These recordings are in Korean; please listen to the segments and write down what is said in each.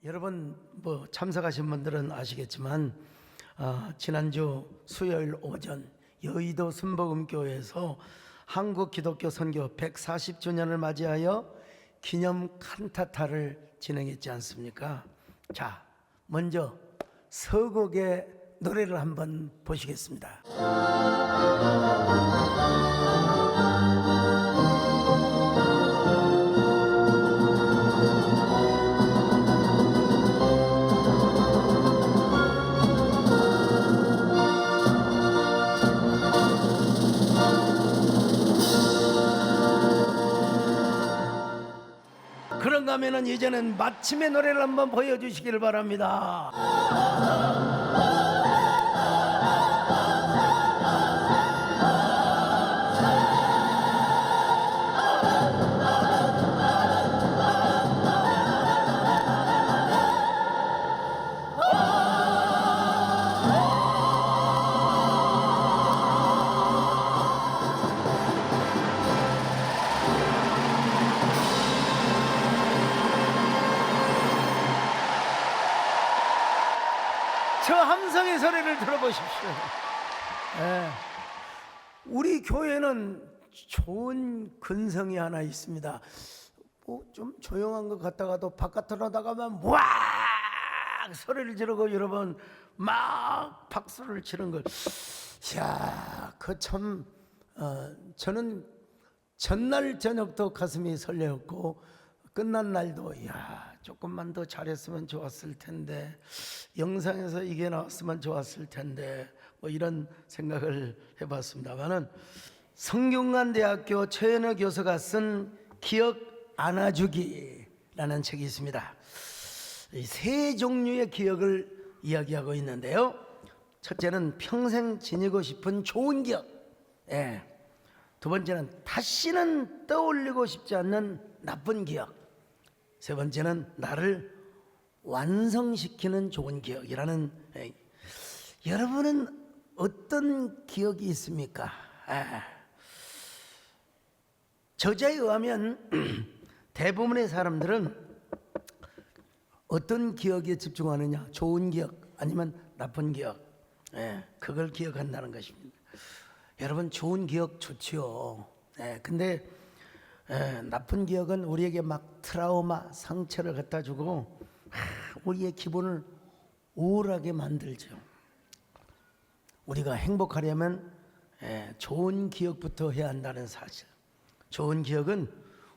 여러분 참석하신 분들은 아시겠지만 지난주 수요일 오전 여의도 순복음교회에서 한국 기독교 선교 140주년을 맞이하여 기념 칸타타를 진행했지 않습니까? 자, 먼저 서곡의 노래를 한번 보시겠습니다. 그런가 하면은 이제는 마침의 노래를 한번 보여주시기를 바랍니다. 저 함성의 소리를 들어보십시오. 우리 교회는 좋은 근성이 하나 있습니다. 좀 조용한 것 같다가도 바깥으로 나가면 와 소리를 지르고 여러분 막 박수를 치는 걸. 야, 그 참 저는 전날 저녁도 가슴이 설레었고 끝난 날도 야 조금만 더 잘했으면 좋았을 텐데, 영상에서 이게 나왔으면 좋았을 텐데, 이런 생각을 해봤습니다만은 성균관대학교 최현호 교수가 쓴 기억 안아주기라는 책이 있습니다. 이 세 종류의 기억을 이야기하고 있는데요. 첫째는 평생 지니고 싶은 좋은 기억, 두 번째는 다시는 떠올리고 싶지 않는 나쁜 기억, 세 번째는 나를 완성시키는 좋은 기억이라는. 여러분은 어떤 기억이 있습니까? 저자에 의하면 대부분의 사람들은 어떤 기억에 집중하느냐, 좋은 기억 아니면 나쁜 기억, 그걸 기억한다는 것입니다. 여러분 좋은 기억 좋지요. 근데 나쁜 기억은 우리에게 막 트라우마, 상처를 갖다 주고 우리의 기분을 우울하게 만들죠. 우리가 행복하려면 좋은 기억부터 해야 한다는 사실. 좋은 기억은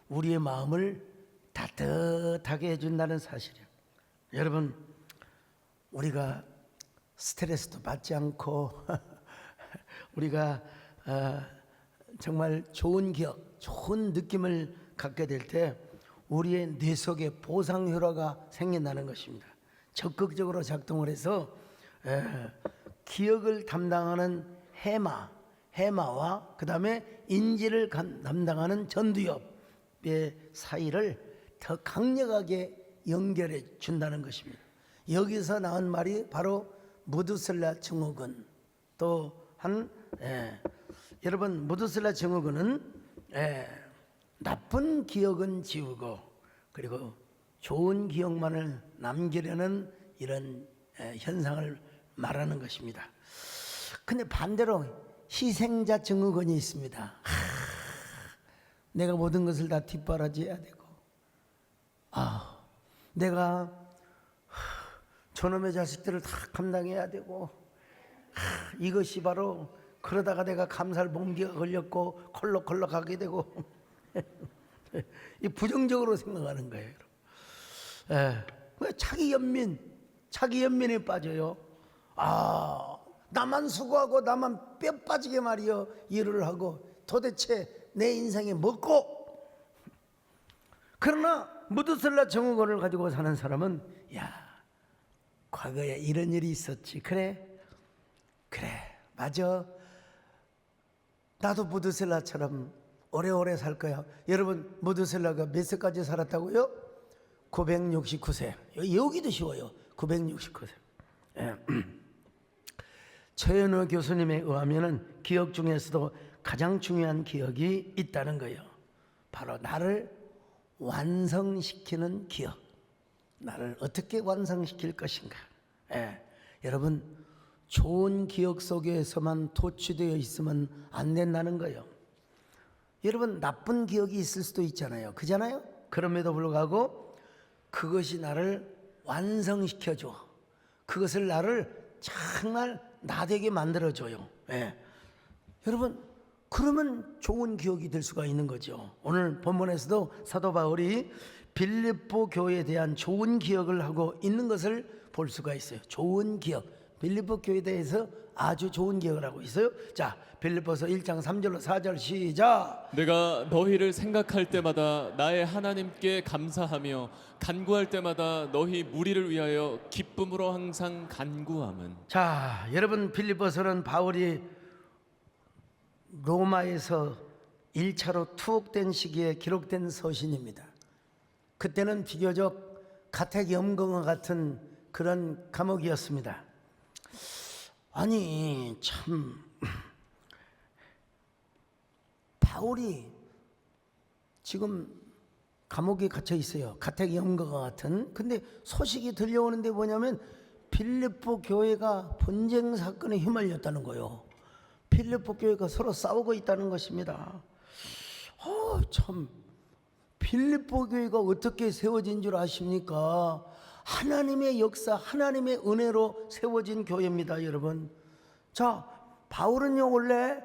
우리의 마음을 따뜻하게 해준다는 사실이에요. 여러분, 우리가 스트레스도 받지 않고 우리가 정말 좋은 기억, 좋은 느낌을 갖게 될 때 우리의 뇌 속에 보상효과가 생긴다는 것입니다. 적극적으로 작동을 해서 기억을 담당하는 해마와 그 다음에 인지를 담당하는 전두엽의 사이를 더 강력하게 연결해 준다는 것입니다. 여기서 나온 말이 바로 무드슬라 증후군. 여러분, 무드슬라 증후군은 나쁜 기억은 지우고 그리고 좋은 기억만을 남기려는 이런 현상을 말하는 것입니다. 근데 반대로 희생자 증후군이 있습니다. 내가 모든 것을 다 뒷바라지해야 되고, 내가 저놈의 자식들을 다 감당해야 되고, 이것이 바로 그러다가 내가 감살 몽기가 걸렸고 콜록콜록하게 되고 이 부정적으로 생각하는 거예요. 자기 연민에 빠져요. 나만 수고하고 나만 뼈 빠지게 말이요 일을 하고 도대체 내 인생이 뭐고. 그러나 무드슬라 증후군을 가지고 사는 사람은 과거에 이런 일이 있었지. 그래 맞아, 나도 무드슬라처럼 오래오래 살 거야. 여러분, 무드슬라가 몇 세까지 살았다고요? 969세. 여기도 쉬워요. 969세. 최현호 교수님에 의하면 기억 중에서도 가장 중요한 기억이 있다는 거예요. 바로 나를 완성시키는 기억. 나를 어떻게 완성시킬 것인가. 여러분, 좋은 기억 속에서만 도취되어 있으면 안 된다는 거예요. 여러분, 나쁜 기억이 있을 수도 있잖아요. 그잖아요? 그럼에도 불구하고 그것이 나를 완성시켜줘. 그것을 나를 정말 나되게 만들어줘요. 여러분, 그러면 좋은 기억이 될 수가 있는 거죠. 오늘 본문에서도 사도 바울이 빌립보 교회에 대한 좋은 기억을 하고 있는 것을 볼 수가 있어요. 좋은 기억. 빌립보 교회에 대해서 아주 좋은 기억을 하고 있어요. 자, 빌립보서 1장 3절로 4절 시작. 내가 너희를 생각할 때마다 나의 하나님께 감사하며 간구할 때마다 너희 무리를 위하여 기쁨으로 항상 간구함은. 자, 여러분, 빌립보서는 바울이 로마에서 1차로 투옥된 시기에 기록된 서신입니다. 그때는 비교적 가택연금과 같은 그런 감옥이었습니다. 아니, 참, 바울이 지금 감옥에 gat혀 있어요. 가택연금과 같은. 근데 소식이 들려오는데 뭐냐면 빌립보 교회가 분쟁 사건에 휘말렸다는 거예요. 빌립보 교회가 서로 싸우고 있다는 것입니다. 참, 빌립보 교회가 어떻게 세워진 줄 아십니까? 하나님의 역사, 하나님의 은혜로 세워진 교회입니다, 여러분. 자, 바울은요, 원래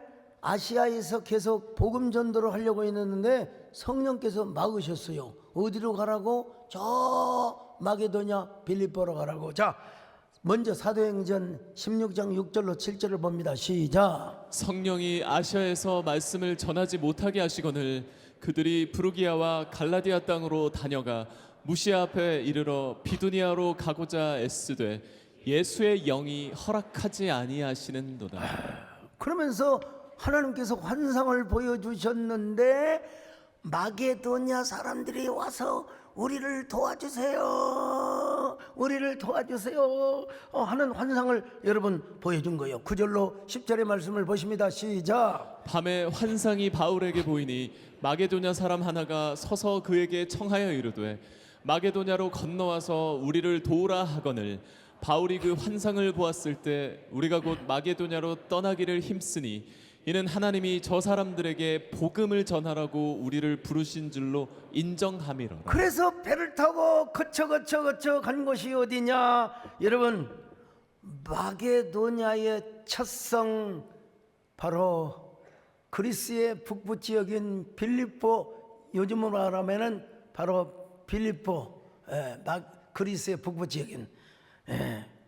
아시아에서 계속 복음 전도를 하려고 했는데 성령께서 막으셨어요. 어디로 가라고? 저 마게도냐 빌립보로 가라고. 자, 먼저 사도행전 16장 6절로 7절을 봅니다. 시작. 성령이 아시아에서 말씀을 전하지 못하게 하시거늘 그들이 부르기아와 갈라디아 땅으로 다녀가 무시아 앞에 이르러 비두니아로 가고자 애쓰되 예수의 영이 허락하지 아니하시는도다. 그러면서 하나님께서 환상을 보여주셨는데 마게도냐 사람들이 와서 우리를 도와주세요, 우리를 도와주세요 하는 환상을 여러분 보여준 거예요. 9절로 10절의 말씀을 보십니다. 시작. 밤에 환상이 바울에게 보이니 마게도냐 사람 하나가 서서 그에게 청하여 이르되 마게도냐로 건너와서 우리를 도우라 하거늘 바울이 그 환상을 보았을 때 우리가 곧 마게도냐로 떠나기를 힘쓰니 이는 하나님이 저 사람들에게 복음을 전하라고 우리를 부르신 줄로 인정함이로라. 그래서 배를 타고 거쳐 간 곳이 어디냐? 여러분, 마게도냐의 첫성 바로 그리스의 북부 지역인 빌립보, 요즘으로 말하면은 바로 빌립보, 그리스의 북부 지역인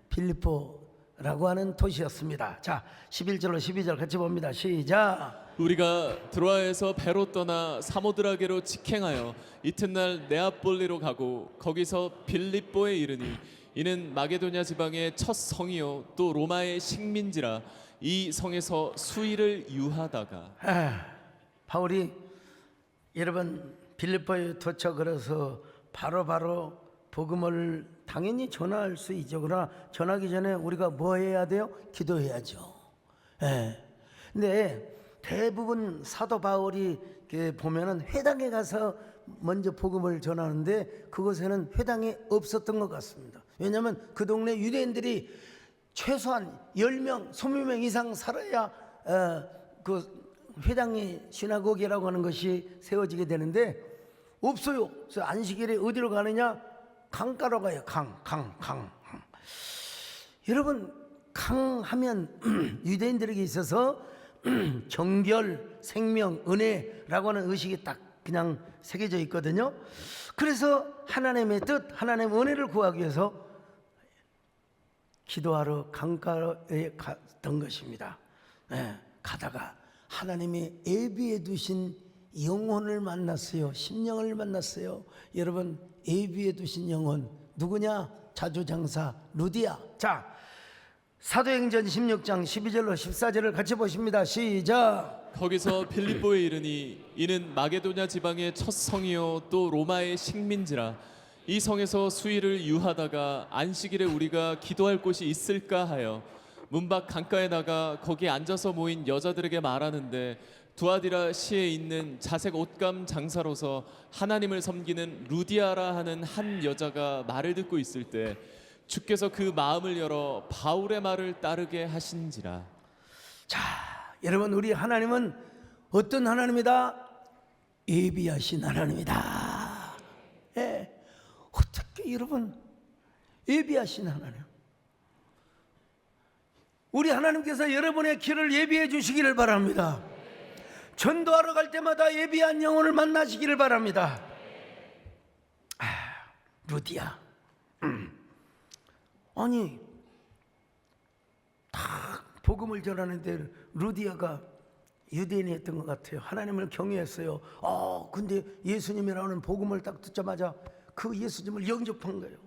빌립보라고 하는 도시였습니다. 자, 11절로 12절 같이 봅니다. 시작. 우리가 드로아에서 배로 떠나 사모드라게로 직행하여 이튿날 네아폴리로 가고 거기서 빌립보에 이르니 이는 마게도냐 지방의 첫 성이요 또 로마의 식민지라 이 성에서 수일을 유하다가. 바울이 여러분 빌립보에 도착을 해서 바로 복음을 당연히 전할 수 있죠. 그러나 전하기 전에 우리가 뭐 해야 돼요? 기도해야죠. 근데 대부분 사도 바울이 보면은 회당에 가서 먼저 복음을 전하는데 그곳에는 회당이 없었던 것 같습니다. 왜냐하면 그 동네 유대인들이 최소한 10명, 20명 이상 살아야 그 회당이 시나고기라고 하는 것이 세워지게 되는데 없어요. 그래서 안식일에 어디로 가느냐? 강가로 가요. 강. 여러분, 강 하면 유대인들에게 있어서 정결, 생명, 은혜라고 하는 의식이 딱 그냥 새겨져 있거든요. 그래서 하나님의 뜻, 하나님의 은혜를 구하기 위해서 기도하러 강가에 갔던 것입니다. 가다가 하나님이 예비해 두신 영혼을 만났어요. 심령을 만났어요. 여러분, 예비해 두신 영혼 누구냐? 자주장사 루디아. 자, 사도행전 16장 12절로 14절을 같이 보십니다. 시작. 거기서 빌립보에 이르니 이는 마게도냐 지방의 첫 성이요 또 로마의 식민지라 이 성에서 수일을 유하다가 안식일에 우리가 기도할 곳이 있을까 하여 문밖 강가에 나가 거기 앉아서 모인 여자들에게 말하는데 두아디라 시에 있는 자색 옷감 장사로서 하나님을 섬기는 루디아라 하는 한 여자가 말을 듣고 있을 때 주께서 그 마음을 열어 바울의 말을 따르게 하신지라. 자, 여러분, 우리 하나님은 어떤 하나님이다? 예비하신 하나님이다. 예. 어떻게 여러분, 예비하신 하나님. 우리 하나님께서 여러분의 길을 예비해 주시기를 바랍니다. 전도하러 갈 때마다 예비한 영혼을 만나시기를 바랍니다. 루디아. 아니, 다 복음을 전하는데 루디아가 유대인이었던 것 같아요. 하나님을 경외했어요. 근데 예수님이라는 복음을 딱 듣자마자 그 예수님을 영접한 거예요.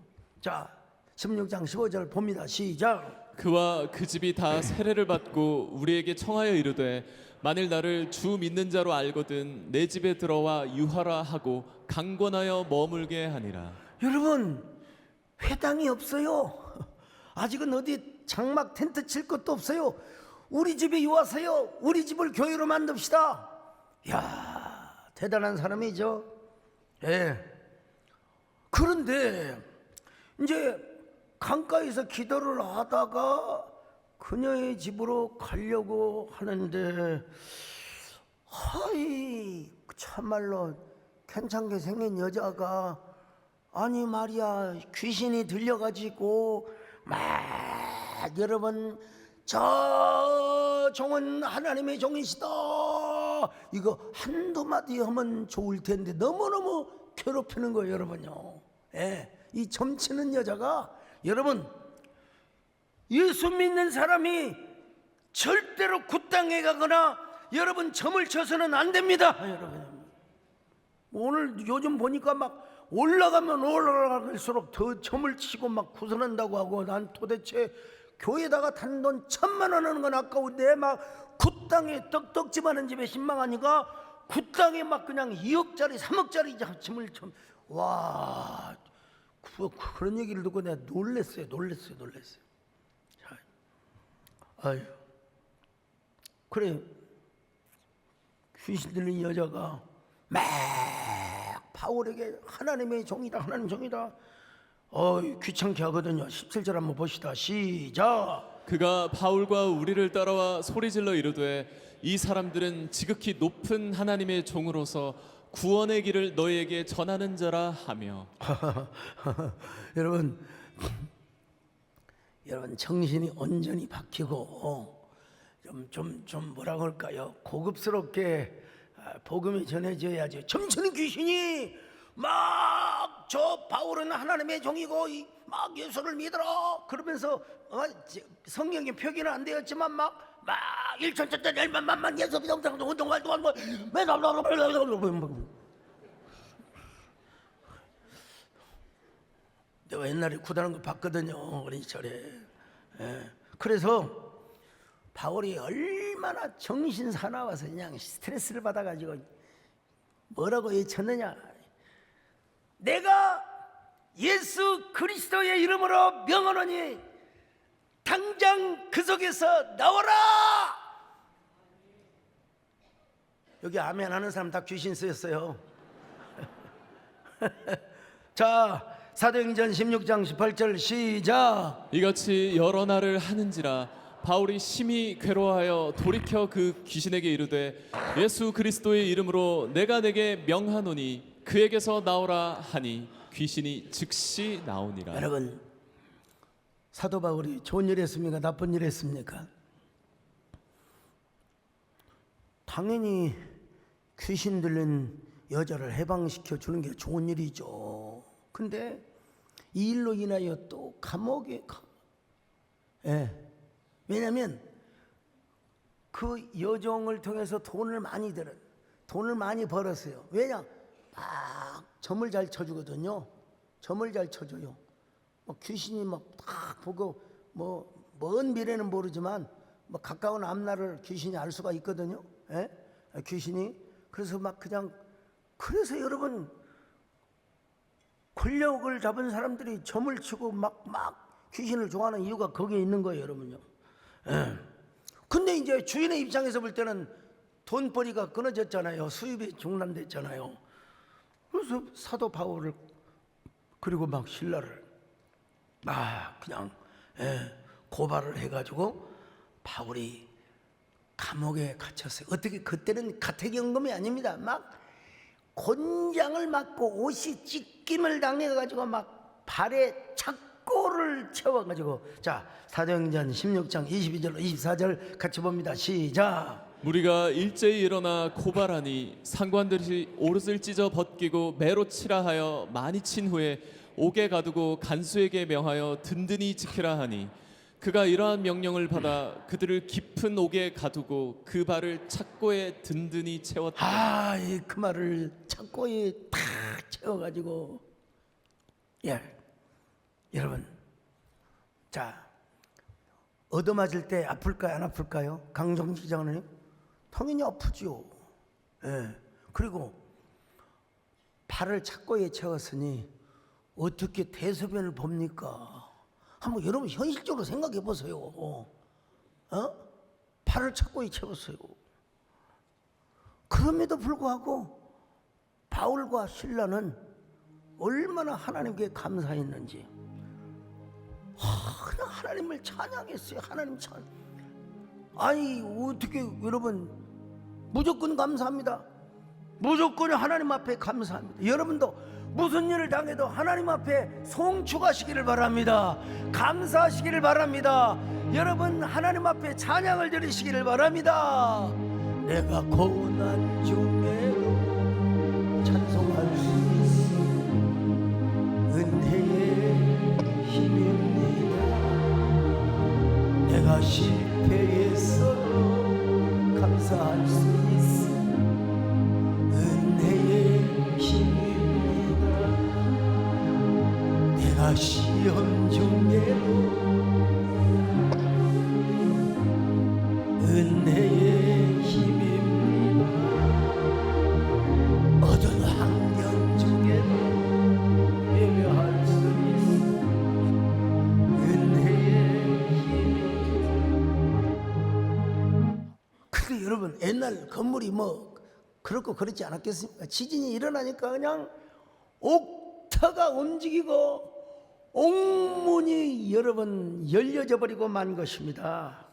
자, 16장 15절 봅니다. 시작. 그와 그 집이 다 세례를 받고 우리에게 청하여 이르되 만일 나를 주 믿는 자로 알거든 내 집에 들어와 유하라 하고 강권하여 머물게 하니라. 여러분, 회당이 없어요. 아직은 어디 장막 텐트 칠 것도 없어요. 우리 집에 유하세요. 우리 집을 교회로 만듭시다. 이야, 대단한 사람이죠. 예. 그런데 이제 강가에서 기도를 하다가 그녀의 집으로 가려고 하는데, 하이, 참말로 괜찮게 생긴 여자가, 아니 말이야, 귀신이 들려가지고 막 여러분, 저 종은 하나님의 종이시다, 이거 한두 마디 하면 좋을 텐데 너무너무 괴롭히는 거예요, 여러분요. 예, 이 점치는 여자가, 여러분, 예수 믿는 사람이 절대로 굿당에 가거나 여러분 점을 쳐서는 안 됩니다. 여러분, 오늘 요즘 보니까 막 올라가면 올라갈수록 더 점을 치고 막 구선한다고 하고, 난 도대체 교회에다가 단돈 1,000만 원 하는 건 아까운데 막 굿당에 떡떡집 하는 집에 신망하니까 굿당에 막 그냥 2억짜리 3억짜리 점을 쳐. 와, 그런 얘기를 듣고 내가 놀랬어요. 자, 아유, 그래, 귀신 들린 여자가 막 바울에게 하나님의 종이다, 하나님 종이다, 귀찮게 하거든요. 17절 한번 봅시다. 시작. 그가 바울과 우리를 따라와 소리질러 이르되 이 사람들은 지극히 높은 하나님의 종으로서 구원의 길을 너희에게 전하는 자라 하며. 여러분 정신이 온전히 박히고 좀 뭐라 그럴까요? 고급스럽게 복음이 전해져야지. 점치는 귀신이 막 저 바울은 하나님의 종이고 막 예수를 믿어라 그러면서 성경에 표기는 안 되었지만 막 1천천천 1만만만 예수 믿음상도 운동활동 하는 거 내가 옛날에 구다는 거 봤거든요, 어린이철에. 예. 그래서 바울이 얼마나 정신 사나워서 그냥 스트레스를 받아가지고 뭐라고 외쳤느냐. 내가 예수 그리스도의 이름으로 명하노니 당장 그 속에서 나와라. 여기 아멘 하는 사람 다 귀신 쓰였어요. 자, 사도행전 16장 18절 시작. 이같이 여러 날을 하는지라 바울이 심히 괴로워하여 돌이켜 그 귀신에게 이르되 예수 그리스도의 이름으로 내가 내게 명하노니 그에게서 나오라 하니 귀신이 즉시 나오니라. 여러분, 사도 바울이 좋은 일 했습니까? 나쁜 일 했습니까? 당연히 귀신 들린 여자를 해방시켜 주는 게 좋은 일이죠. 근데 이 일로 인하여 또 감옥에 왜냐하면 그 여종을 통해서 돈을 많이 벌었어요. 왜냐? 막 점을 잘 쳐주거든요. 점을 잘 쳐줘요. 귀신이 막 딱 보고 먼 미래는 모르지만 가까운 앞날을 귀신이 알 수가 있거든요. 귀신이. 그래서 그래서 여러분, 권력을 잡은 사람들이 점을 치고 막 귀신을 좋아하는 이유가 거기에 있는 거예요, 여러분요. 근데 이제 주인의 입장에서 볼 때는 돈벌이가 끊어졌잖아요. 수입이 중단됐잖아요. 그래서 사도 바울을 그리고 막 신라를 그냥 고발을 해가지고 바울이 감옥에 갇혔어요. 어떻게 그때는 가택연금이 아닙니다. 막 곤장을 맞고 옷이 찢김을 당해가지고 막 발에 착고를 채워가지고 자 사도행전 16장 22절 24절 같이 봅니다. 시작. 무리가 일제히 일어나 고발하니 상관들이 옷을 찢어 벗기고 매로 치라 하여 많이 친 후에 옥에 가두고 간수에게 명하여 든든히 지키라 하니 그가 이러한 명령을 받아 그들을 깊은 옥에 가두고 그 발을 착고에 든든히 채웠다. 그 말을 착고에 탁 채워가지고 여러분 자 얻어맞을 때 아플까요 안 아플까요? 강정식 장로님 당연히 아프죠. 그리고 발을 착고에 채웠으니 어떻게 대소변을 봅니까? 한번 여러분 현실적으로 생각해 보세요. 발을 착고에 채웠어요. 그럼에도 불구하고 바울과 신라는 얼마나 하나님께 감사했는지 그냥 하나님을 찬양했어요. 하나님 찬양. 아니 어떻게 여러분 무조건 감사합니다. 무조건 하나님 앞에 감사합니다. 여러분도 무슨 일을 당해도 하나님 앞에 송축하시기를 바랍니다. 감사하시기를 바랍니다. 여러분 하나님 앞에 찬양을 드리시기를 바랍니다. 내가 고난 중에도 찬송할 수 있어 은혜의 힘입니다. 내가 실패했어도 감사할 수 있어 은혜의 힘입니다. 내가 시험 중에도 은혜의 힘입니다. 어떤 환경 중에도 예배할 수 있어 은혜의 힘입니다. 근데 여러분 옛날 건물이 뭐 그렇고 그렇지 않았겠습니까? 지진이 일어나니까 그냥 옥터가 움직이고 옥문이 여러분 열려져 버리고 만 것입니다.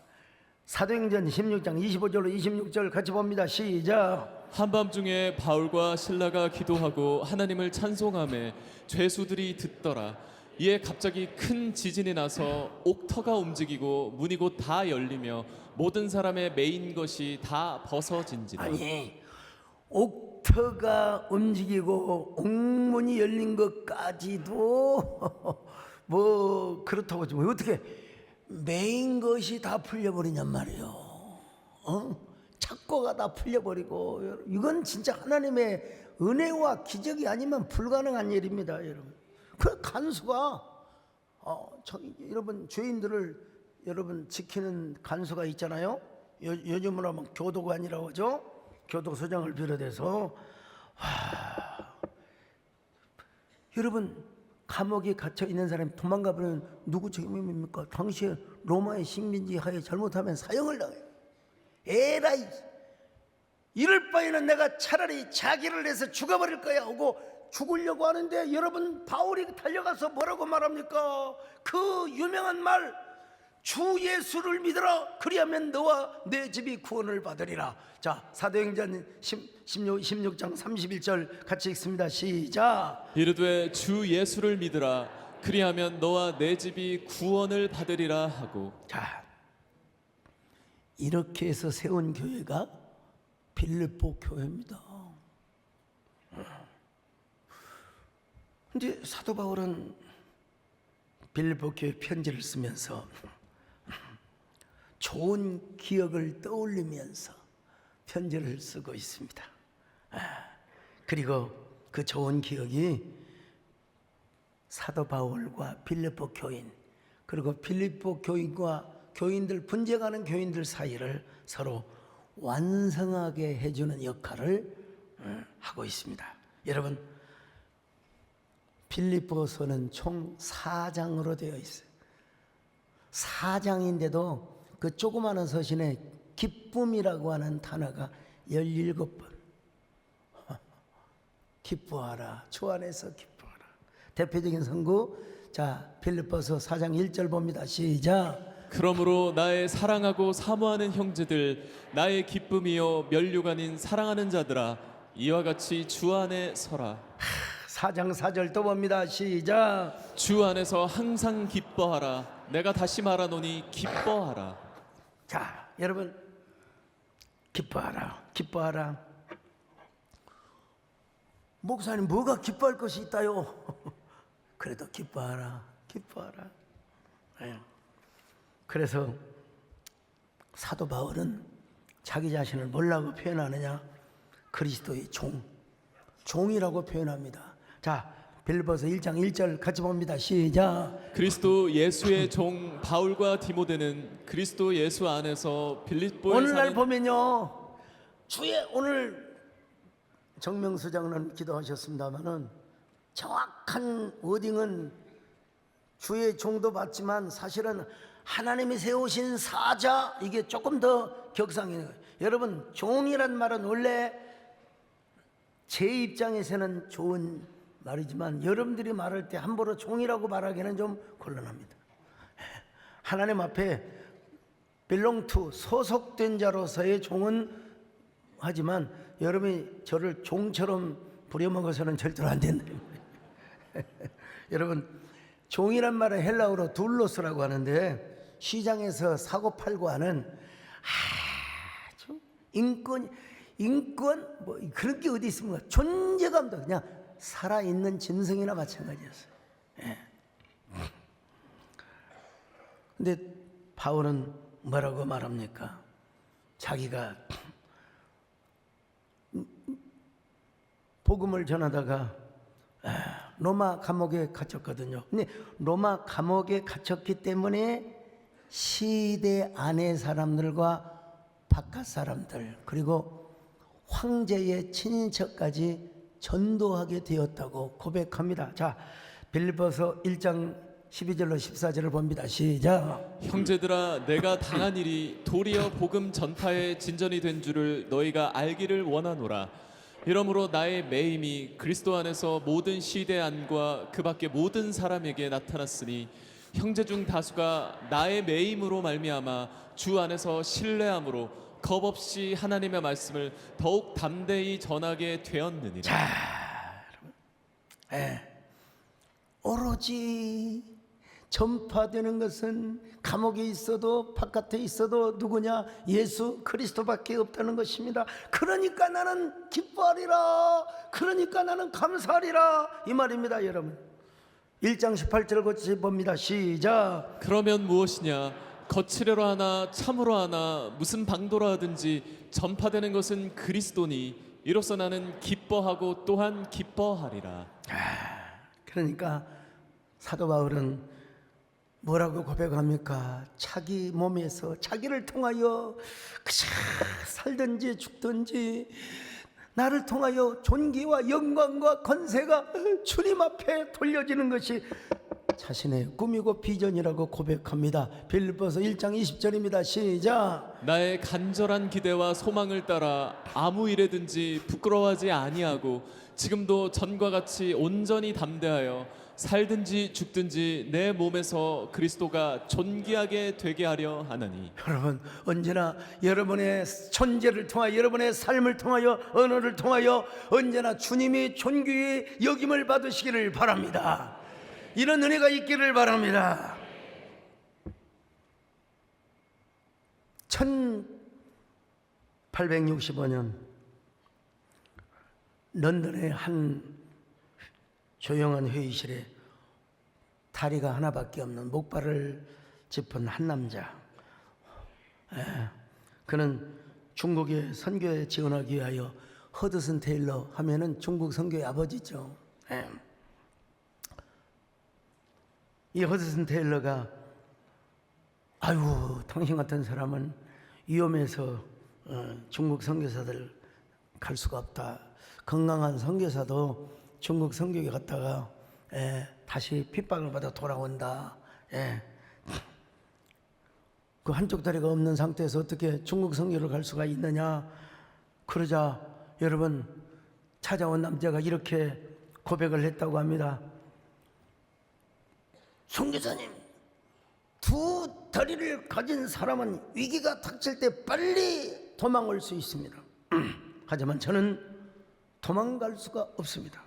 사도행전 16장 25절로 26절 같이 봅니다. 시작. 한밤중에 바울과 신라가 기도하고 하나님을 찬송하며 죄수들이 듣더라. 이에 갑자기 큰 지진이 나서 옥터가 움직이고 문이 곧 다 열리며 모든 사람의 매인 것이 다 벗어진지라. 아니 옥터가 움직이고 옥문이 열린 것까지도 뭐 그렇다고 하지만 어떻게 메인 것이 다 풀려버리냔 말이에요. 착고가 다 풀려버리고 이건 진짜 하나님의 은혜와 기적이 아니면 불가능한 일입니다, 여러분. 그 간수가 여러분 죄인들을 여러분 지키는 간수가 있잖아요. 요즘으로 하면 교도관이라고 하죠. 교도소장을 비롯해서 여러분 감옥에 갇혀 있는 사람이 도망가 버리면 누구 책임입니까? 당시에 로마의 식민지 하에 잘못하면 사형을 당해요. 에라이 이럴 바에는 내가 차라리 자기를 내서 죽어버릴 거야 하고 죽으려고 하는데 여러분 바울이 달려가서 뭐라고 말합니까? 그 유명한 말 주 예수를 믿어라 그리하면 너와 내 집이 구원을 받으리라. 자 사도행전 16장 31절 같이 읽습니다. 시작. 이르되 주 예수를 믿으라 그리하면 너와 내 집이 구원을 받으리라 하고. 자 이렇게 해서 세운 교회가 빌립보 교회입니다. 근데 사도 바울은 빌립보 교회 편지를 쓰면서 좋은 기억을 떠올리면서 편지를 쓰고 있습니다. 그리고 그 좋은 기억이 사도 바울과 빌립보 교인 그리고 빌립보 교인과 교인들 분쟁하는 교인들 사이를 서로 완성하게 해주는 역할을 하고 있습니다. 여러분 빌립보서는 총 4장으로 되어 있어요. 4장인데도 그 조그마한 서신에 기쁨이라고 하는 단어가 17번 기뻐하라. 주 안에서 기뻐하라. 대표적인 선구, 자 빌립보서 4장 1절 봅니다. 시작. 그러므로 나의 사랑하고 사모하는 형제들, 나의 기쁨이요 면류가 아닌 사랑하는 자들아, 이와 같이 주 안에 서라. 4장 4절 또 봅니다. 시작. 주 안에서 항상 기뻐하라. 내가 다시 말하노니 기뻐하라. 자 여러분, 기뻐하라. 기뻐하라. 목사님, 뭐가 기뻐할 것이 있다요? 그래도 기뻐하라. 기뻐하라. 예. 그래서 사도 바울은 자기 자신을 뭐라고 표현하느냐? 그리스도의 종이라고 표현합니다. 자 빌립보서 1장 1절 같이 봅니다. 시작. 그리스도 예수의 종 바울과 디모데는 그리스도 예수 안에서 빌립보에 오늘날 사는 보면요, 오늘 정명수 장로님 기도하셨습니다마는 정확한 워딩은 주의 종도 받지만 사실은 하나님이 세우신 사자, 이게 조금 더 격상해요. 여러분, 종이란 말은 원래 제 입장에서는 좋은 말이지만 여러분들이 말할 때 함부로 종이라고 말하기는 좀 곤란합니다. 하나님 앞에 belong to, 소속된 자로서의 종은 하지만 여러분이 저를 종처럼 부려먹어서는 절대로 안 된다. 여러분, 종이란 말은 헬라어로 둘로스라고 하는데 시장에서 사고 팔고 하는 아주 인권 뭐 그런 게 어디 있습니까? 존재감도 그냥 살아있는 짐승이나 마찬가지였어요. 예. 근데 바울은 뭐라고 말합니까? 자기가 복음을 전하다가 로마 감옥에 갇혔거든요. 근데 로마 감옥에 갇혔기 때문에 시대 안의 사람들과 바깥 사람들, 그리고 황제의 친인척까지 전도하게 되었다고 고백합니다. 자, 빌립보서 1장 12절로 14절을 봅니다. 시작. 형제들아, 내가 당한 일이 도리어 복음 전파의 진전이 된 줄을 너희가 알기를 원하노라. 이러므로 나의 매임이 그리스도 안에서 모든 시대 안과 그 밖에 모든 사람에게 나타났으니 형제 중 다수가 나의 매임으로 말미암아 주 안에서 신뢰함으로 겁 없이 하나님의 말씀을 더욱 담대히 전하게 되었느니라. 자, 여러분, 오로지 전파되는 것은 감옥에 있어도 바깥에 있어도 누구냐? 예수 그리스도밖에 없다는 것입니다. 그러니까 나는 기뻐하리라. 그러니까 나는 감사하리라. 이 말입니다, 여러분. 1장 18절 같이 봅니다. 시작. 그러면 무엇이냐? 거칠애로 하나 참으로 하나 무슨 방도로 하든지 전파되는 것은 그리스도니 이로써 나는 기뻐하고 또한 기뻐하리라. 그러니까 사도 바울은 뭐라고 고백합니까? 자기 몸에서 자기를 통하여 그저 살든지 죽든지 나를 통하여 존귀와 영광과 권세가 주님 앞에 돌려지는 것이 자신의 꿈이고 비전이라고 고백합니다. 빌립보서 1장 20절입니다. 시작. 나의 간절한 기대와 소망을 따라 아무 일에든지 부끄러워하지 아니하고 지금도 전과 같이 온전히 담대하여 살든지 죽든지 내 몸에서 그리스도가 존귀하게 되게 하려 하나니. 여러분, 언제나 여러분의 존재를 통하여 여러분의 삶을 통하여 언어를 통하여 언제나 주님이 존귀히 여김을 받으시기를 바랍니다. 이런 은혜가 있기를 바랍니다. 1865년 런던의 한 조용한 회의실에 다리가 하나밖에 없는 목발을 짚은 한 남자, 그는 중국의 선교에 지원하기 위하여 허드슨 테일러 하면은 중국 선교의 아버지죠. 이 허드슨 테일러가 아유, 당신 같은 사람은 위험해서 중국 선교사들 갈 수가 없다. 건강한 선교사도 중국 선교에 갔다가 다시 핍박을 받아 돌아온다. 그 한쪽 다리가 없는 상태에서 어떻게 중국 선교를 갈 수가 있느냐? 그러자 여러분 찾아온 남자가 이렇게 고백을 했다고 합니다. 선교사님, 두 다리를 가진 사람은 위기가 닥칠 때 빨리 도망올 수 있습니다. 하지만 저는 도망갈 수가 없습니다.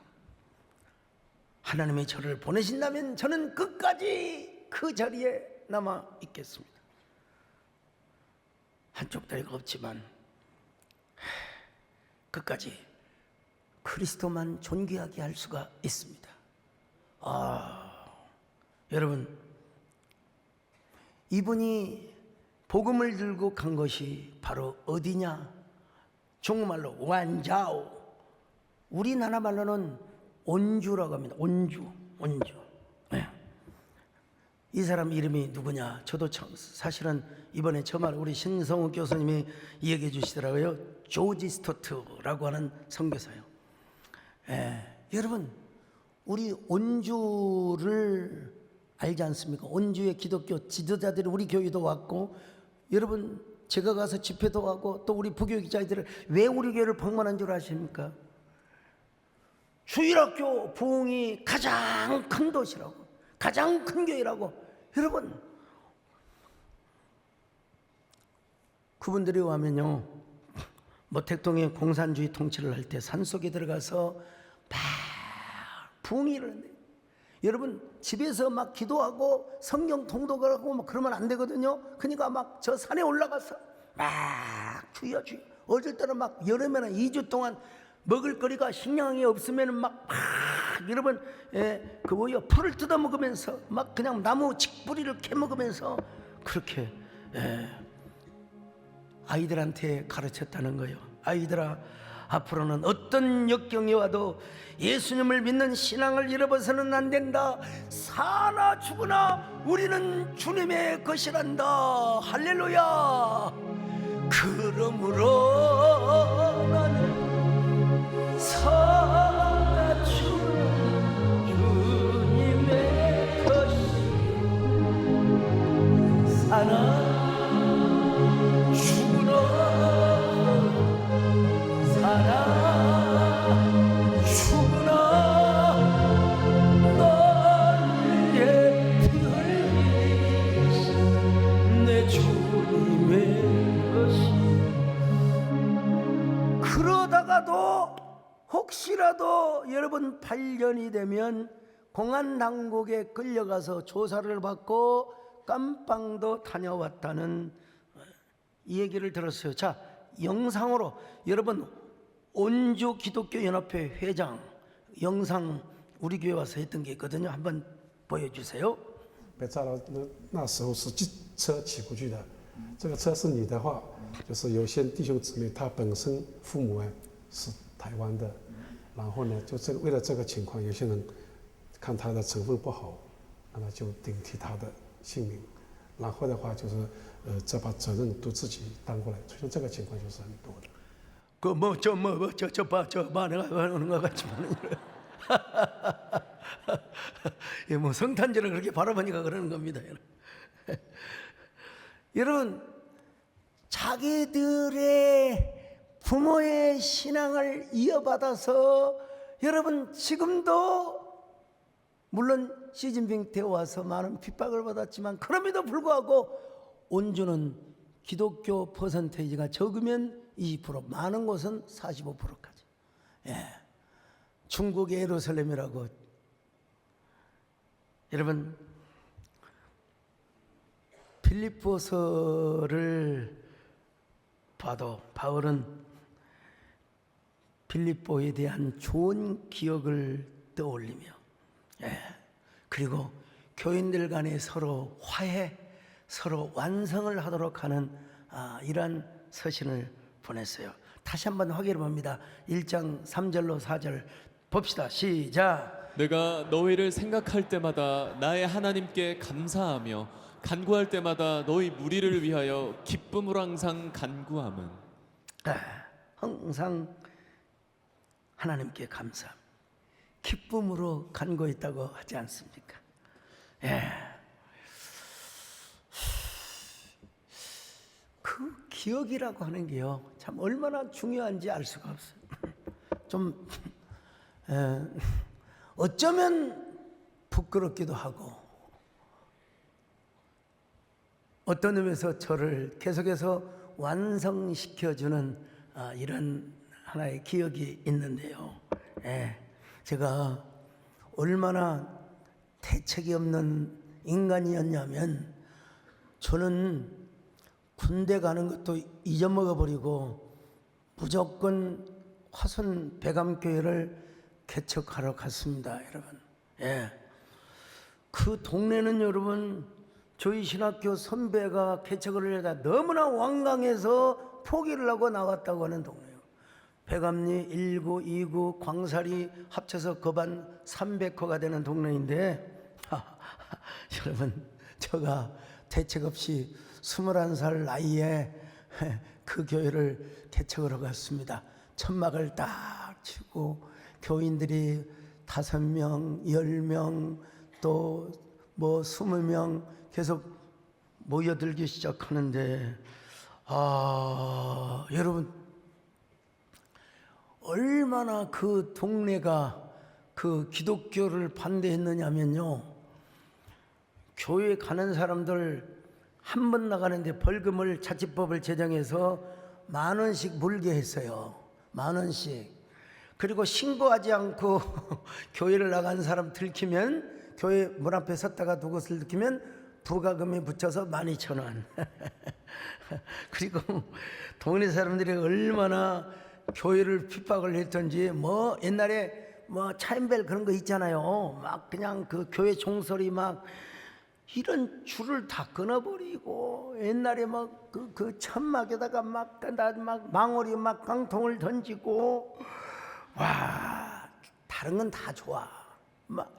하나님이 저를 보내신다면 저는 끝까지 그 자리에 남아 있겠습니다. 한쪽 다리가 없지만 끝까지 그리스도만 존귀하게 할 수가 있습니다. 여러분, 이분이 복음을 들고 간 것이 바로 어디냐? 중국말로 완자오, 우리나라 말로는 온주라고 합니다. 온주. 네. 이 사람 이름이 누구냐? 저도 사실은 이번에 저말 우리 신성욱 교수님이 얘기해 주시더라고요. 조지 스토트라고 하는 선교사요. 여러분, 우리 온주를 알지 않습니까? 온주의 기독교 지도자들이 우리 교회도 왔고, 여러분 제가 가서 집회도 하고 또 우리 부교 기자들을 왜 우리 교회를 방문한 줄 아십니까? 주일학교 부흥이 가장 큰 도시라고, 가장 큰 교회라고. 여러분, 그분들이 와면요, 모택동의 공산주의 통치를 할 때 산속에 들어가서 막 부흥이 일어났는데, 여러분 집에서 막 기도하고 성경 통독을 하고 막 그러면 안 되거든요. 그러니까 막 저 산에 올라가서 막 주여 주여, 어쩔 때는 막 여름에는 2주 동안 먹을 거리가 식량이 없으면 막 여러분 그 뭐요, 풀을 뜯어 먹으면서 막 그냥 나무 직뿌리를 캐 먹으면서 그렇게 아이들한테 가르쳤다는 거예요. 아이들아, 앞으로는 어떤 역경이 와도 예수님을 믿는 신앙을 잃어버서는 안 된다. 사나 죽으나 우리는 주님의 것이란다. 할렐루야. 그러므로 나는 사나 죽으나 주님의 것이, 사나 그러다가도 혹시라도 여러분 8년이 되면 공안 당국에 끌려가서 조사를 받고 깜빵도 다녀왔다는 이 얘기를 들었어요. 자, 영상으로 여러분 온주 기독교 연합회 회장 영상 우리 교회 와서 했던 게 있거든요. 한번 보여주세요. 被炸到那时候是车骑过去的，这个车是你的话，就是有些弟兄姊妹他本身父母是台湾的，然后呢，就为了这个情况，有些人看他的成分不好，那么就顶替他的性命，然后的话就是再把责任都自己担过来，出现这个情况就是很多的。 내가 같지만 뭐 성탄절을 그렇게 바라보니까 그러는 겁니다. 여러분, 자기들의 부모의 신앙을 이어받아서 여러분 지금도 물론 시진핑 때 와서 많은 핍박을 받았지만 그럼에도 불구하고 온주는 기독교 퍼센테이지가 적으면 20%, 많은 곳은 45%까지. 중국의 예루살렘이라고. 여러분, 빌립보서를 봐도 바울은 빌립보에 대한 좋은 기억을 떠올리며, 그리고 교인들 간에 서로 화해, 서로 완성을 하도록 하는 이러한 서신을 보냈어요. 다시 한번 확인해 봅니다. 1장 3절로 4절 봅시다. 시작. 내가 너희를 생각할 때마다 나의 하나님께 감사하며 간구할 때마다 너희 무리를 위하여 기쁨으로 항상 간구함은. 항상 하나님께 감사, 기쁨으로 간구했다고 하지 않습니까? 그 기억이라고 하는 게요, 참 얼마나 중요한지 알 수가 없어요. 좀 어쩌면 부끄럽기도 하고, 어떤 의미에서 저를 계속해서 완성시켜주는 이런 하나의 기억이 있는데요. 제가 얼마나 대책이 없는 인간이었냐면, 저는 군대 가는 것도 잊어먹어 버리고 무조건 화순 배감교회를 개척하러 갔습니다, 여러분. 그 동네는 여러분, 저희 신학교 선배가 개척을 하려다 너무나 완강해서 포기를 하고 나왔다고 하는 동네예요. 배감리 1구, 2구, 광사리 합쳐서 거반 300호가 되는 동네인데, 여러분, 제가 대책 없이 21살 나이에 그 교회를 개척을 하고 갔습니다. 천막을 딱 치고 교인들이 5명, 10명, 또 뭐 20명 계속 모여들기 시작하는데, 여러분, 얼마나 그 동네가 그 기독교를 반대했느냐면요, 교회 가는 사람들 한 번 나가는데 벌금을 자치법을 제정해서 10,000원씩 물게 했어요. 10,000원씩. 그리고 신고하지 않고 교회를 나간 사람 들키면, 교회 문 앞에 섰다가 누구를 들키면 부가금이 붙여서 12,000원. 그리고 동네 사람들이 얼마나 교회를 핍박을 했던지, 뭐 옛날에 뭐 차인벨 그런 거 있잖아요. 막 그냥 그 교회 종소리 막 이런 줄을 다 끊어버리고, 옛날에 막 그 천막에다가 막 망오리 막 깡통을 던지고, 와, 다른 건 다 좋아. 막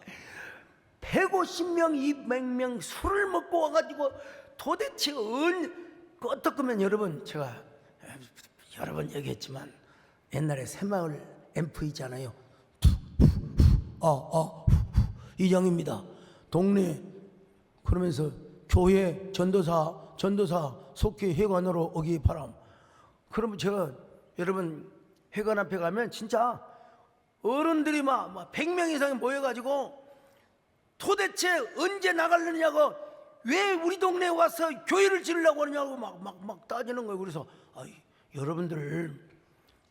150명, 200명 술을 먹고 와가지고 도대체 어떻게면, 여러분, 제가 여러 번 얘기했지만 옛날에 새마을 앰프 있잖아요. 이장입니다. 동네 그러면서 교회 전도사 속히 회관으로 오기 바람. 그러면 제가, 여러분, 회관 앞에 가면 진짜 어른들이 막 100명 이상이 모여가지고 도대체 언제 나가려냐고, 왜 우리 동네에 와서 교회를 지으려고 하냐고 막 따지는 거예요. 그래서 여러분들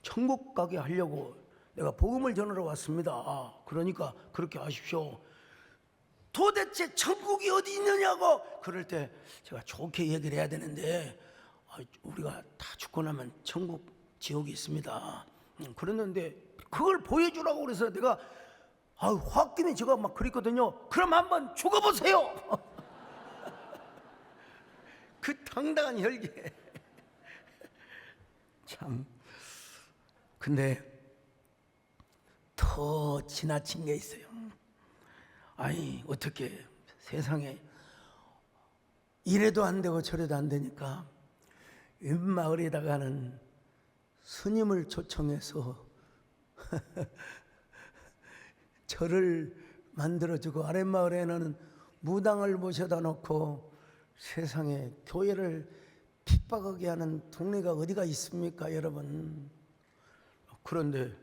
천국 가게 하려고 내가 복음을 전하러 왔습니다. 그러니까 그렇게 하십시오. 도대체 천국이 어디 있느냐고. 그럴 때 제가 좋게 얘기를 해야 되는데, 우리가 다 죽고 나면 천국, 지옥이 있습니다. 그랬는데 그걸 보여주라고 그래서 내가 홧김에 제가 막 그랬거든요. 그럼 한번 죽어보세요. 그 당당한 혈기. 참. 근데 더 지나친 게 있어요. 어떻게 세상에 이래도 안 되고 저래도 안 되니까 윗마을에다가는 스님을 초청해서 절을 만들어주고, 아랫마을에는 무당을 모셔다 놓고, 세상에 교회를 핍박하게 하는 동네가 어디가 있습니까, 여러분? 그런데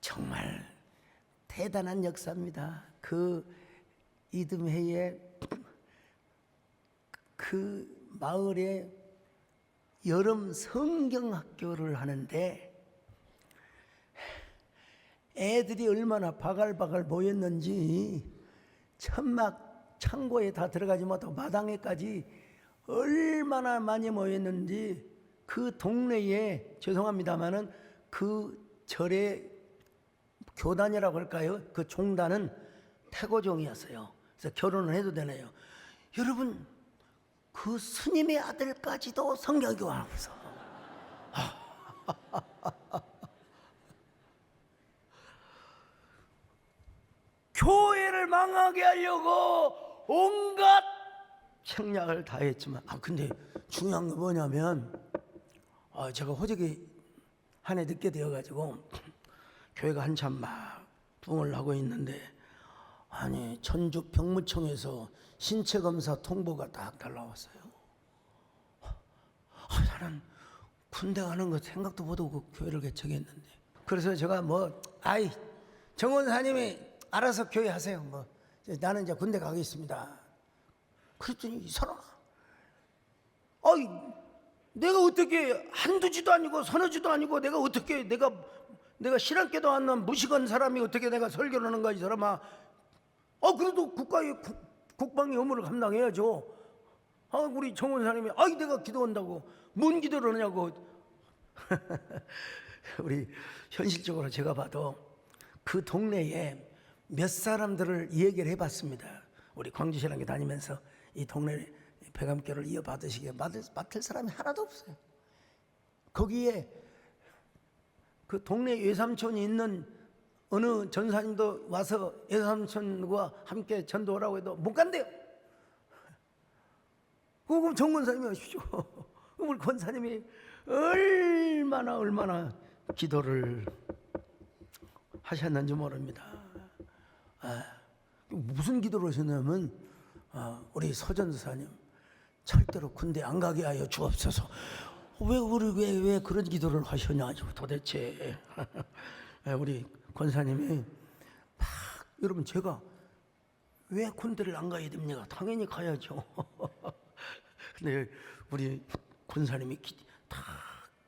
정말 대단한 역사입니다. 그 이듬해에 그 마을에 여름 성경학교를 하는데, 애들이 얼마나 바글바글 모였는지, 천막 창고에 다 들어가지 못하고 마당에까지 얼마나 많이 모였는지, 그 동네에, 죄송합니다마는 그 절의 교단이라고 할까요? 그 종단은 태고종이었어요. 그래서 결혼을 해도 되네요. 여러분, 그 스님의 아들까지도 성경교환하고 있어. 교회를 망하게 하려고 온갖 책략을 다 했지만, 근데 중요한 건 뭐냐면, 제가 호적이 한 해 늦게 되어가지고 교회가 한참 막 붕을 하고 있는데, 천주 병무청에서 신체 검사 통보가 딱 날라왔어요. 나는 군대 가는 거 생각도 못하고 교회를 개척했는데. 그래서 제가 정원사님이 알아서 교회 하세요. 나는 이제 군대 가겠습니다. 그랬더니 이 사람아, 내가 어떻게 한두 지도 아니고 서너 지도 아니고 내가 어떻게 내가 신학교도 안 나온 무식한 사람이 어떻게 내가 설교를 하는가 이 사람아. 그래도 국가의 국방의 의무를 감당해야죠. 우리 정원사님이 내가 기도한다고 뭔 기도를 하냐고. 우리 현실적으로 제가 봐도 그 동네에 몇 사람들을 얘기를 해봤습니다. 우리 광주신학교 다니면서 이 동네 배감교를 이어받으시게 맡을 사람이 하나도 없어요. 거기에 그 동네 외삼촌이 있는 어느 전사님도 와서 외삼촌과 함께 전도하라고 해도 못 간대요. 그럼 정권사님이 오십시오. 우리 권사님이 얼마나 기도를 하셨는지 모릅니다. 무슨 기도를 하셨냐면 우리 서전사님 절대로 군대 안 가게 하여 주옵소서. 왜 그런 기도를 하셨냐 도대체. 우리 권사님이 여러분 제가 왜 군대를 안 가야 됩니까? 당연히 가야죠. 근데 우리 권사님이 다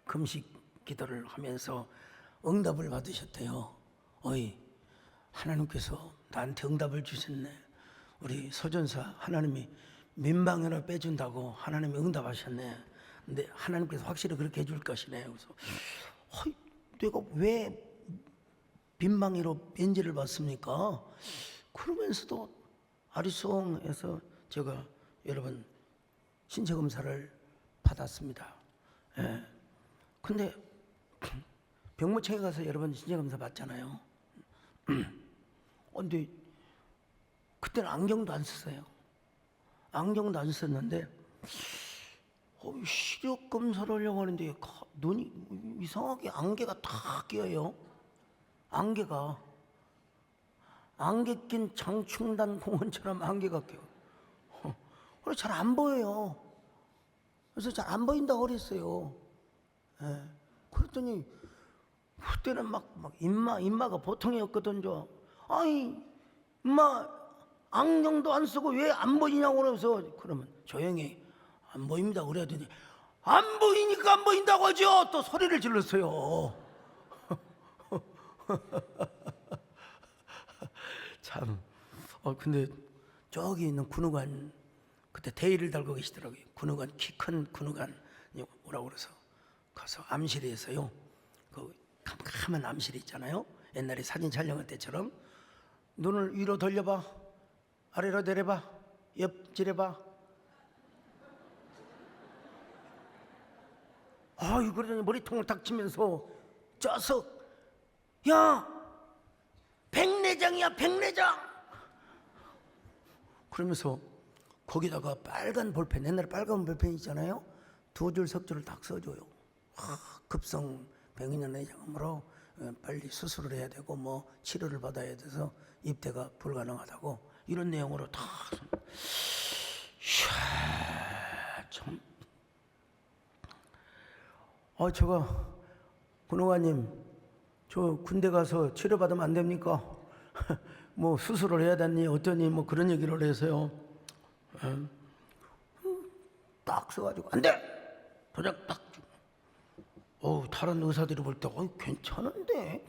금식 기도를 하면서 응답을 받으셨대요. 하나님께서 나한테 응답을 주셨네. 우리 서전사 하나님이 민방위로 빼준다고 하나님이 응답하셨네. 근데 하나님께서 확실히 그렇게 해줄 것이네. 그래서 내가 왜 민방위로 면제를 받습니까? 그러면서도 아리송에서 제가 여러분 신체 검사를 받았습니다. 근데 병무청에 가서 여러분 신체 검사 받잖아요. 근데 그때는 안경도 안 썼어요. 안경도 안 썼는데 시력 검사를 하려고 하는데 눈이 이상하게 안개가 다 껴요. 안개 낀 장충단 공원처럼 안개가 껴요. 그래서 잘 안 보여요. 그래서 잘 안 보인다고 그랬어요. 그랬더니 그때는 막 인마가 보통이었거든요. 인마 안경도 안 쓰고 왜 안 보이냐고 그래서 그러면 조용히 안 보입니다 그래더니 안 보이니까 안 보인다고 하죠. 또 소리를 질렀어요. 참. 근데 저기 있는 군의관 그때 대의를 달고 계시더라고요. 군의관 키 큰 군의관 오라고 그래서 가서 암실에서요. 그 캄캄한 암실이 있잖아요. 옛날에 사진 촬영할 때처럼 눈을 위로 돌려봐, 아래로 내려봐, 옆질해봐. 그러더니 머리통을 탁 치면서 쪄서 야 백내장이야 백내장. 그러면서 거기다가 빨간 볼펜, 옛날에 빨간 볼펜 있잖아요. 2줄 석줄을 딱 써줘요. 급성 병이나 내장으로 빨리 수술을 해야 되고 뭐 치료를 받아야 돼서 입대가 불가능하다고 이런 내용으로 다. 참. 제가 군의관님 저 군대 가서 치료받으면 안 됩니까? 뭐 수술을 해야 되니 어떠니 뭐 그런 얘기를 해서요. 딱 써가지고 안 돼! 도장 딱. 다른 의사들이 볼 때 괜찮은데.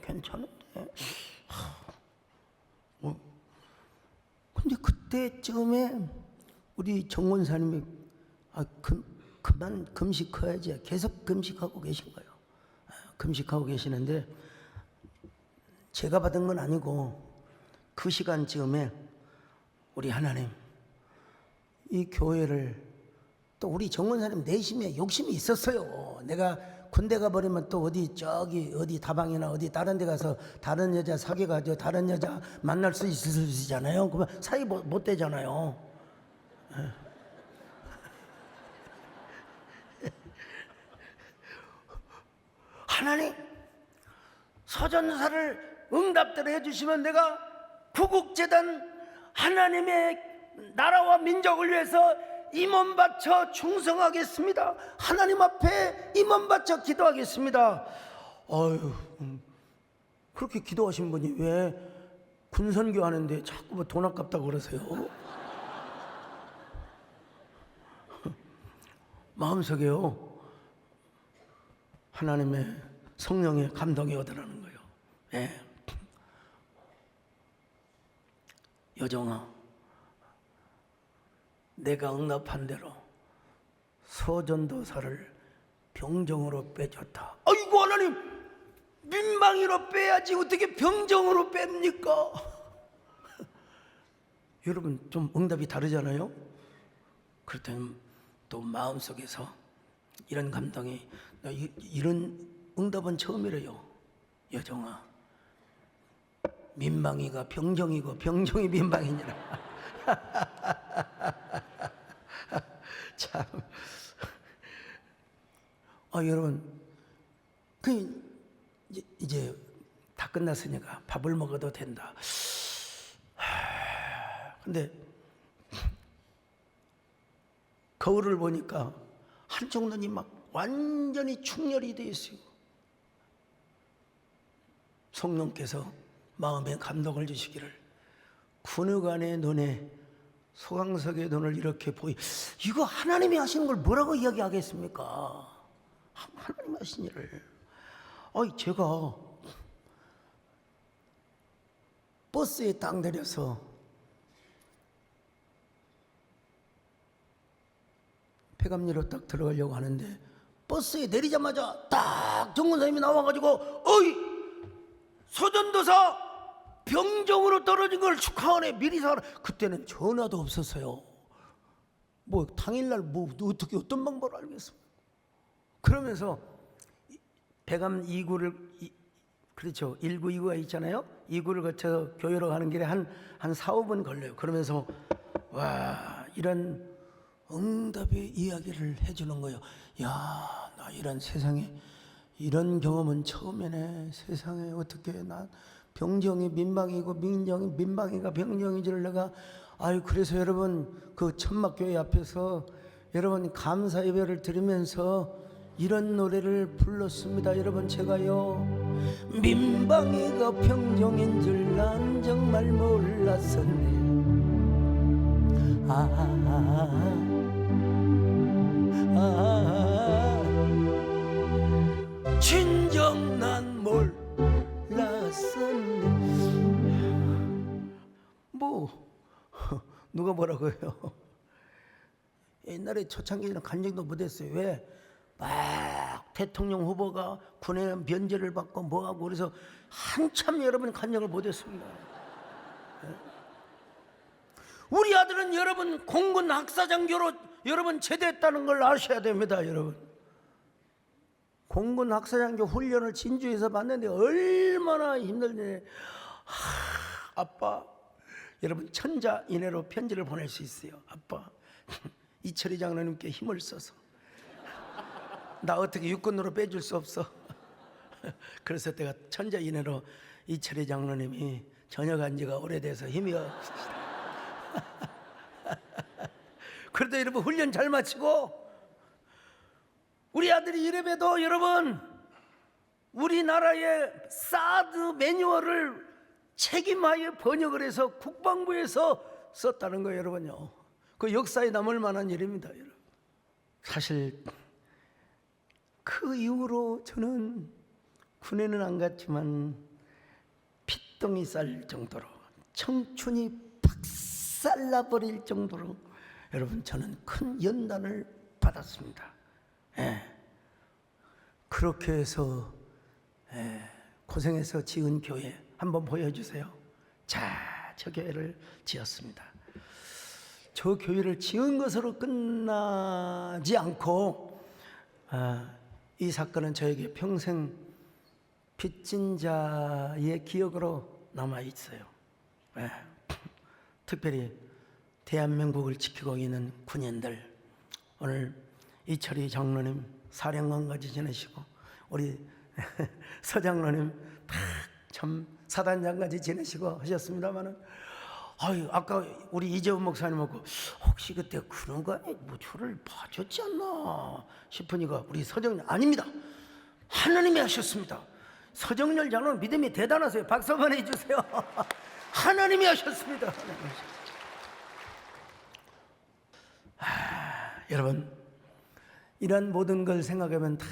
근데 그때쯤에 우리 정원사님이 그만 금식해야지 계속 금식하고 계신 거예요. 금식하고 계시는데 제가 받은 건 아니고 그 시간쯤에 우리 하나님 이 교회를 또 우리 정원사님 내심에 욕심이 있었어요. 내가 군대 가버리면 또 어디 다방이나 어디 다른 데 가서 다른 여자 사귀어가지고 다른 여자 만날 수 있으시잖아요. 그러면 사이 못 되잖아요. 하나님 서전사를 응답대로 해주시면 내가 구국재단 하나님의 나라와 민족을 위해서 임원 바쳐 충성하겠습니다. 하나님 앞에 임원 바쳐 기도하겠습니다. 어휴, 그렇게 기도하신 분이 왜 군선교 하는데 자꾸 뭐 돈 아깝다고 그러세요? 마음속에요, 하나님의 성령의 감동이 오더라는 거예요. 예. 여정아, 내가 응답한 대로 서전도사를 병정으로 빼줬다. 아이고 하나님, 민방위로 빼야지 어떻게 병정으로 뺍니까? 여러분 좀 응답이 다르잖아요. 그렇다면 또 마음속에서 이런 감동이, 나 이런 응답은 처음이래요. 여정아, 민방위가 병정이고 병정이 민방위니라. 참. 여러분, 이제 다 끝났으니까 밥을 먹어도 된다. 근데 거울을 보니까 한쪽 눈이 막 완전히 충혈이 되어 있어요. 성령께서 마음에 감동을 주시기를, 군의관의 눈에 소강석의 눈을 이렇게 이거 하나님이 하시는 걸 뭐라고 이야기하겠습니까? 하나님이 하신 일을. 제가 버스에 딱 내려서 폐감리로 딱 들어가려고 하는데, 버스에 내리자마자 딱 정권사님이 나와가지고 어이 서전도사 병정으로 떨어진 걸 축하하네, 미리 사라. 그때는 전화도 없었어요. 뭐 당일날 뭐 어떻게 어떤 방법을 알겠습니까? 그러면서 배감 2구를, 그렇죠, 1구 2구가 있잖아요. 2구를 거쳐 교회로 가는 길에 한 4, 5분 걸려요. 그러면서 와, 이런 응답의 이야기를 해주는 거예요. 야, 나 이런 세상에 이런 경험은 처음이네. 세상에 어떻게 나 병정이 민방이고 민정이 민방이가 병정인 줄 내가. 그래서 여러분 그 천막교회 앞에서 여러분 감사 예배를 드리면서 이런 노래를 불렀습니다. 여러분, 제가요, 민방이가 병정인 줄 난 정말 몰랐었네. 진정 난 몰랐었네. 뭐 누가 뭐라고 해요? 옛날에 초창기에는 간증도 못했어요. 왜? 막 대통령 후보가 군의 면제를 받고 뭐하고 그래서 한참 여러분 간증을 못했습니다. 우리 아들은 여러분 공군 학사장교로 여러분 제대했다는 걸 아셔야 됩니다. 여러분, 공군 학사장교 훈련을 진주에서 받는데 얼마나 힘들냐. 아빠, 여러분 천자인해로 편지를 보낼 수 있어요. 아빠, 이철희 장로님께 힘을 써서 나 어떻게 육군으로 빼줄 수 없어. 그래서 내가 천자인해로 이철희 장로님이 전역한 지가 오래돼서 힘이 없으시다. 그래도 여러분 훈련 잘 마치고 우리 아들이 이래봬도 여러분 우리나라의 사드 매뉴얼을 책임하여 번역을 해서 국방부에서 썼다는 거예요. 여러분요, 그 역사에 남을 만한 일입니다. 여러분, 사실 그 이후로 저는 군에는 안 갔지만 핏덩이 쌀 정도로 청춘이 박살나버릴 정도로 여러분 저는 큰 연단을 받았습니다. 그렇게 해서 고생해서 지은 교회 한번 보여주세요. 자, 저 교회를 지었습니다. 저 교회를 지은 것으로 끝나지 않고 이 사건은 저에게 평생 빚진 자의 기억으로 남아 있어요. 특별히 대한민국을 지키고 있는 군인들, 오늘 이철희 장로님 사령관까지 지내시고 우리 서장로님 참 사단장까지 지내시고 하셨습니다마는 아유, 아까 우리 이재훈 목사님하고 혹시 그때 근호간에 뭐 저를 봐줬지 않나 싶으니까 우리 서정렬 아닙니다. 하나님이 하셨습니다. 서정렬 장로는 믿음이 대단하세요. 박수 한번 해주세요. 하나님이 하셨습니다. 여러분, 이런 모든 걸 생각하면 다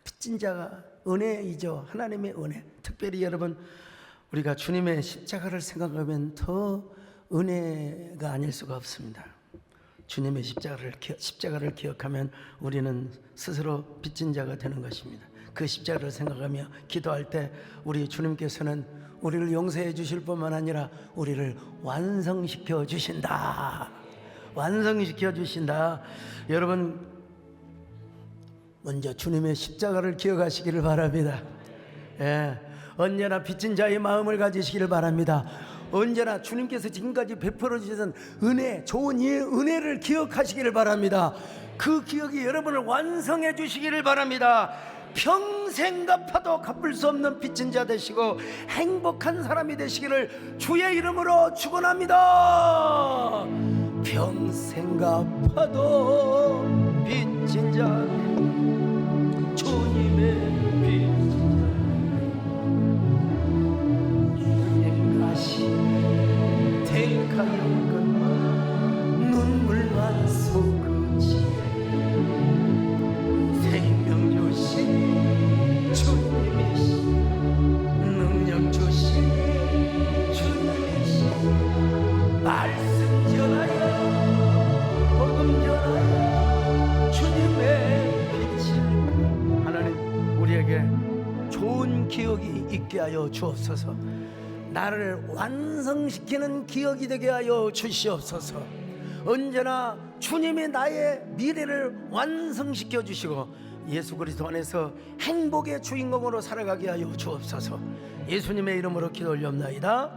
빚진 자가 은혜이죠. 하나님의 은혜. 특별히 여러분, 우리가 주님의 십자가를 생각하면 더 은혜가 아닐 수가 없습니다. 주님의 십자가를 기억하면 우리는 스스로 빚진 자가 되는 것입니다. 그 십자가를 생각하며 기도할 때 우리 주님께서는 우리를 용서해 주실 뿐만 아니라 우리를 완성시켜 주신다. 완성시켜 주신다. 여러분, 먼저 주님의 십자가를 기억하시기를 바랍니다. 예, 언제나 빚진 자의 마음을 가지시기를 바랍니다. 언제나 주님께서 지금까지 베풀어 주신 은혜, 좋은 이 은혜를 기억하시기를 바랍니다. 그 기억이 여러분을 완성해 주시기를 바랍니다. 평생 갚아도 갚을 수 없는 빚진 자 되시고 행복한 사람이 되시기를 주의 이름으로 축원합니다. 평생 갚아도 빚진 자, 주님의 빚진 자, 행가시 택하여 것만 눈물만 쏟으시 생명 주신 주님이시 능력 주신 주님이시 말씀 전하여 복음 전하여 주님의 빛을 하나님 우리에게 좋은 기억이 있게 하여 주옵소서. 나를 완성시키는 기억이 되게 하여 주시옵소서. 언제나 주님이 나의 미래를 완성시켜 주시고 예수 그리스도 안에서 행복의 주인공으로 살아가게 하여 주옵소서. 예수님의 이름으로 기도 올렸나이다.